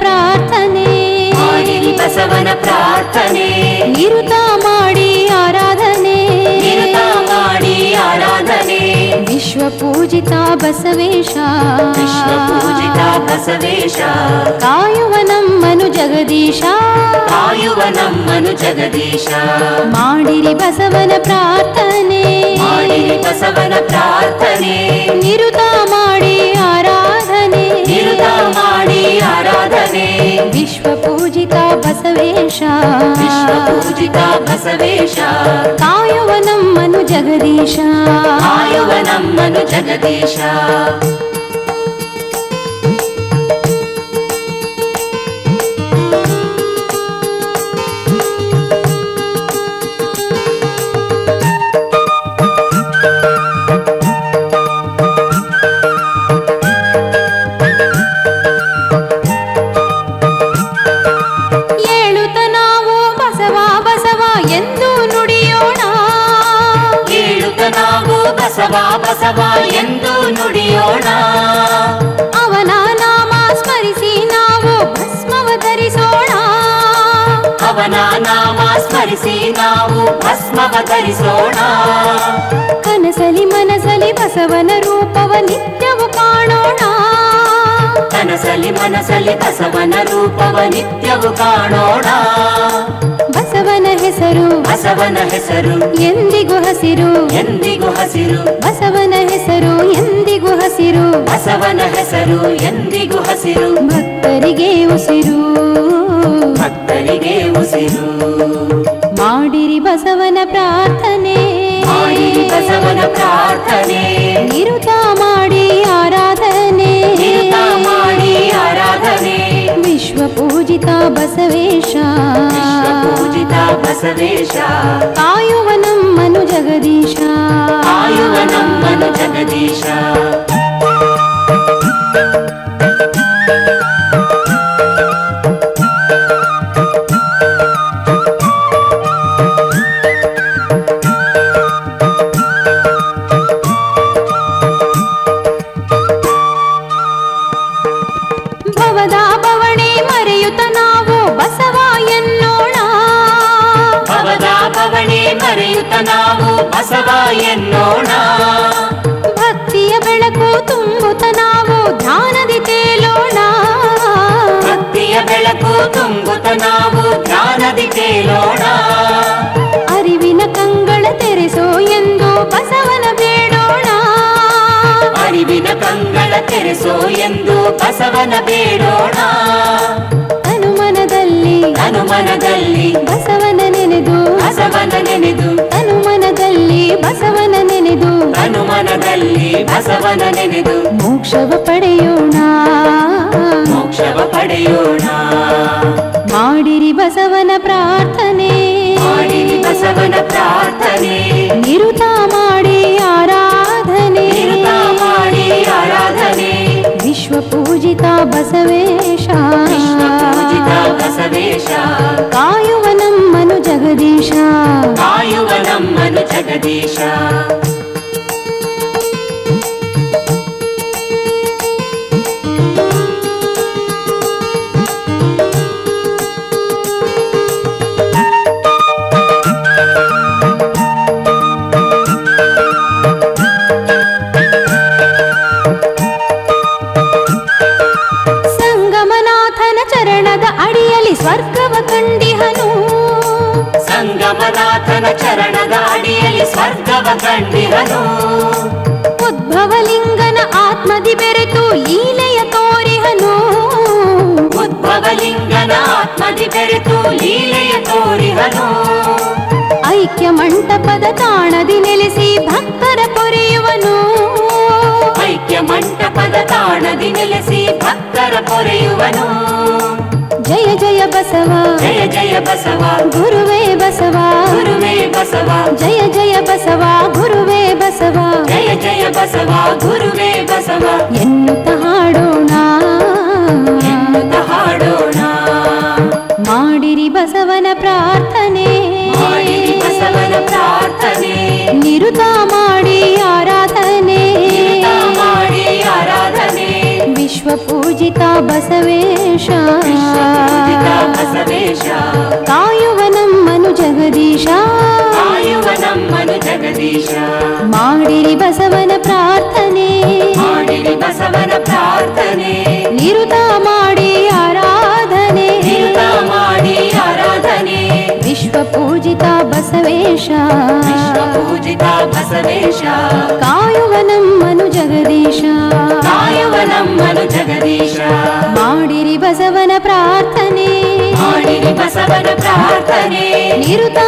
ಪ್ರಾರ್ಥನೆ ಮಾಡಿರಿ ಬಸವನ ಪ್ರಾರ್ಥನೆ ನಿರುತ ಮಾಡಿ ಆರಾಧನೆ ನಿರತ ಮಾಡಿ ಆರಾಧನೆ ವಿಶ್ವ ಪೂಜಿತ ಬಸವೇಶ ವಿಶ್ವ ಪೂಜಿತ ಬಸವೇಶ ಕಾಯುವ ನಮ್ಮನು ಜಗದೀಶ ಕಾಯುವ ನಮ್ಮನು ಜಗದೀಶ ಮಾಡಿರಿ ಬಸವನ ಪ್ರಾರ್ಥನೆ ಮಾಡಿರಿ ಬಸವನ ಪ್ರಾರ್ಥನೆ ನಿರುತ ಮಾಡಿ ಆರಾಧನೆ ನಿರತ ಮಾಡಿ ಆರಾಧನೆ ವಿಶ್ವ ಪೂಜಿತ ಬಸವೇಶ ವಿಶ್ವ ಪೂಜಿತ ಬಸವೇಶ ಕಾಯುವ ನಮ್ಮನು ಜಗದೀಶ ಕಾಯುವ ನಮ್ಮನು ಜಗದೀಶ ಏಳುತ್ತ ನಾವು ಬಸವ ಬಸವ ಎಂದು ನುಡಿಯೋಣ ಹೇಳುತ್ತ ನಾವು ಬಸವ ಬಸವ ಎಂದು ನುಡಿಯೋಣ ಅವನ ನಾಮ ಸ್ಮರಿಸಿ ನಾವು ಭಸ್ಮವ ಧರಿಸೋಣ ಅವನ ನಾಮ ಸ್ಮರಿಸಿ ನಾವು ಭಸ್ಮವ ಧರಿಸೋಣ ಕನಸಲಿ ಮನಸಲಿ ಬಸವನ ರೂಪವ ನಿತ್ಯವು ಕಾಣೋಣ ಕನಸಲಿ ಮನಸಲಿ ಬಸವನ ರೂಪವ ನಿತ್ಯವು ಕಾಣೋಣ ಬಸವನ ಹೆಸರು ಬಸವನ ಹೆಸರು ಎಂದಿಗೂ ಹಸಿರು ಎಂದಿಗೂ ಹಸಿರು ಬಸವನ ಹೆಸರು ಎಂದಿಗೂ ಹಸಿರು ಬಸವನ ಹೆಸರು ಎಂದಿಗೂ ಹಸಿರು ಭಕ್ತರಿಗೆ ಉಸಿರು ಭಕ್ತರಿಗೆ ಉಸಿರು ಮಾಡಿರಿ ಬಸವನ ಪ್ರಾರ್ಥನೆ ಮಾಡಿರಿ ಬಸವನ ಪ್ರಾರ್ಥನೆ ನಿರುತ ಮಾಡಿ ಆರಾಧನೆ ನಿರತ ಮಾಡಿ ಆರಾಧನೆ ವಿಶ್ವ ಪೂಜಿತ ಬಸವೇಶ ವಿಶ್ವ ಪೂಜಿತ ಬಸವೇಶ ಕಾಯುವ ನಮ್ಮನು ಜಗದೀಶ ಕಾಯುವ ನಮ್ಮನು ಜಗದೀಶ ಭವದ ಬವಣೆ ಮರೆಯುತ್ತ ನಾವು ಬಸವ ಎನ್ನೋಣ ಭವದ ಬವಣೆ ಮರೆಯುತ್ತ ನಾವು ಬಸವ ಎನ್ನೋಣ ಭಕ್ತಿಯ ಬೆಳಕು ತುಂಬುತ್ತ ನಾವು ಧ್ಯಾನದಿ ತೇಲೋಣ ಭಕ್ತಿಯ ಬೆಳಕು ತುಂಬುತ್ತ ನಾವು ಧ್ಯಾನದಿ ತೇಲೋಣ ಅರಿವಿನ ಕಂಗಳ ತೆರೆಸೋ ಎಂದು ಬಸವನ ಬೇಡೋಣ ಅರಿವಿನ ಕಂಗಳ ತೆರೆಸೋ ಎಂದು ಬಸವನ ಬೇಡೋಣ ಅನುಮನದಲ್ಲಿ ಅನುಮನದಲ್ಲಿ ಬಸವನ ನೆನೆದು ಬಸವನ ನೆನೆದು ಅನುಮನದಲ್ಲಿ ಬಸವನ ನೆನೆದು ಅನುಮನದಲ್ಲಿ ಬಸವನ ನೆನೆದು ಮೋಕ್ಷವ ಪಡೆಯೋಣ ಮೋಕ್ಷವ ಪಡೆಯೋಣ ಮಾಡಿರಿ ಬಸವನ ಪ್ರಾರ್ಥನೆ ಮಾಡಿರಿ ಬಸವನ ಪ್ರಾರ್ಥನೆ ನಿರುತ ಮಾಡಿ ಆರಾಧನೆ ನಿರತ ಮಾಡಿ ಆರಾಧನೆ ವಿಶ್ವ ಪೂಜಿತ ಬಸವೇಶ ವಿಶ್ವ ಪೂಜಿತ ಬಸವೇಶ ಕಾಯುವ ನಮ್ಮನು ಜಗದೀಶ ಕಾಯುವ ನಮ್ಮನು ಜಗದೀಶ ಸಂಗಮನಾಥನ ಚರಣದ ಅಡಿಯಲ್ಲಿ ಸ್ವರ್ಗವ ಕಂಡಿಹನು ಸಂಗಮನಾಥನ ಚರಣದ ಅಡಿಯಲ್ಲಿ ಸ್ವರ್ಗವ ಕಂಡಿಹನು ಉದ್ಭವಲಿಂಗನ ಆತ್ಮದಿ ಬೆರೆತು ಲೀಲೆಯ ತೋರಿಹನು ಉದ್ಭವಲಿಂಗನ ಆತ್ಮದಿ ಬೆರೆತು ಲೀಲೆಯ ತೋರಿಹನು ಐಕ್ಯ ಮಂಟಪದ ತಾಣದಿ ನೆಲೆಸಿ ಭಕ್ತರ ಪೊರೆಯುವನು ಐಕ್ಯ ಮಂಟಪದ ತಾಣದಿ ನೆಲೆಸಿ ಭಕ್ತರ ಪೊರೆಯುವನು ಜಯ ಜಯ ಬಸವ ಜಯ ಜಯ ಬಸವ ಗುರುವೇ ಬಸವ ಗುರುವೇ ಬಸವ ಜಯ ಜಯ ಬಸವ ಗುರುವೇ ಬಸವ ಜಯ ಜಯ ಬಸವ ಗುರುವೇ ಬಸವ ಎನ್ನುತ್ತ ಹಾಡೋಣ ಎನ್ನುತ್ತ ಹಾಡೋಣ ಮಾಡಿರಿ ಬಸವನ ಪ್ರಾರ್ಥನೆ ಮಾಡಿರಿ ಬಸವನ ಪ್ರಾರ್ಥನೆ ನಿರುತ ಮಾಡಿ ಆರಾಧನೆ ನಿರತ ಮಾಡಿ ಆರಾಧನೆ ವಿಶ್ವ ವಿಶ್ವಪೂಜಿತ ಬಸವೇಶ ವಿಶ್ವಪೂಜಿತ ಬಸವೇಶ ಕಾಯುವ ನಮ್ಮನು ಜಗದೀಶ ಕಾಯುವ ನಮ್ಮನು ಜಗದೀಶ ಮಾಡಿರಿ ಬಸವನ ಪ್ರಾರ್ಥನೆ ಮಾಡಿರಿ ಬಸವನ ಪ್ರಾರ್ಥನೆ ನಿರುತ ಮಾಡಿ ಆರಾಧನೆ ನಿರುತ ಮಾಡಿ ಆರಾಧನೆ ವಿಶ್ವಪೂಜಿತ ಬಸವೇಶ ವಿಶ್ವಪೂಜಿತ ಬಸವೇಶ ಕಾಯುವ ನಮ್ಮನು ಜಗದೀಶ ಕಾಯುವ ನಮ್ಮನು ಜಗದೀಶ ಮಾಡಿರಿ ಬಸವನ ಪ್ರಾರ್ಥನೆ ಮಾಡಿರಿ ಬಸವನ ಪ್ರಾರ್ಥನೆ ನಿರುತ